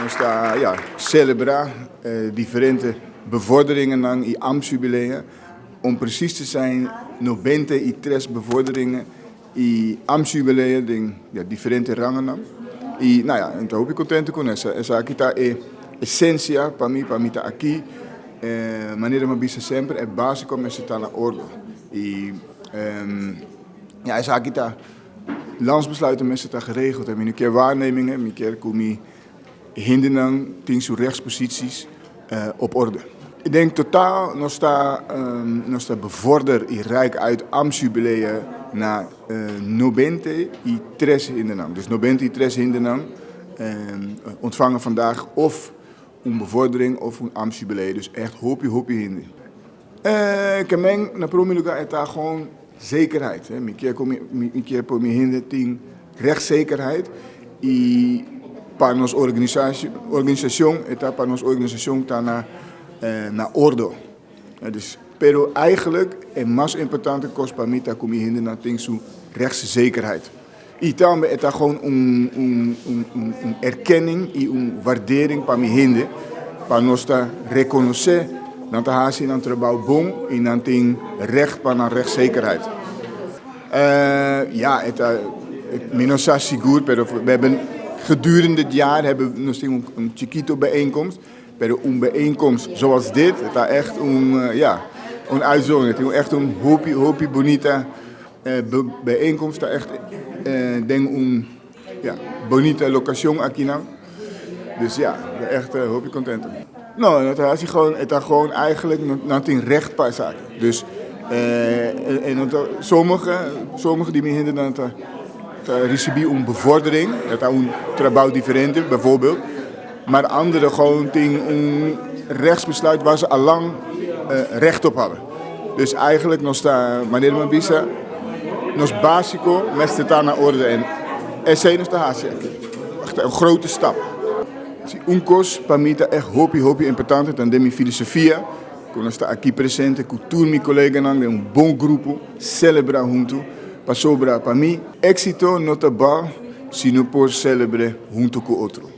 nós está celebrar diferente bevorderingen dan in ambtsjubileum. Om precies te zijn, 93 bevorderingen in ambtsjubileum, diferente rangen dan. Então eu estou contente com essa. Essa aqui está a essência para mim está aqui. Maneira uma bisa sempre é básico, mas está na orde. Essa aqui está landsbesluiten mensen está geregeld. En een keer waarnemingen, een keer kom je hinderen, tien zo rechtsposities op orde. Ik denk totaal nog sta bevorder in Rijk uit ambtsjubileum naar 93 hinderen. Dus 93 hinderen ontvangen vandaag of een bevordering of een ambtsjubileum. Dus echt hoopje hinder. Kemeng na promiluga het daar gewoon zekerheid. Een keer voor me hinder tien rechtszekerheid. Para nos organisação eta para nos organisação está na orde. Dus pero eigenlijk het meest importante kost para mim kom je hinder naar ting zo rechtszekerheid. En dan is het gewoon een erkenning en een waardering para mim hinder. Para nos ta reconhecer dat de haast in een trabajo bom en dan ting recht para rechtszekerheid. Het menos seguro, pero we hebben gedurende het jaar hebben we nog een chiquito bijeenkomst. Pero een bijeenkomst zoals dit, het is echt een uitzondering. Het is echt een hoopie bonita bijeenkomst. Het is echt denk een bonita locatie aquí nou. Dus echt hoopie content. Nou, het is gewoon eigenlijk een rechtbaar zaak. Dus sommigen die me hinderen dat recebi een bevordering, dat is een trabajo diferente bijvoorbeeld. Maar anderen gewoon een rechtsbesluit waar ze al lang recht op hadden. Dus eigenlijk nog sta meneer Mabisa, nog basico, met staat naar orde en essay nog de haasje. Echt een grote stap. Uncos, pamita echt hoopie importante, dan de mi filosofia. Quando está aqui presente, cultura mi colega nang, um bom grupo, celebrar junto. Para sobra para mim, éxito não tá bom se não por celebrar junto com outro.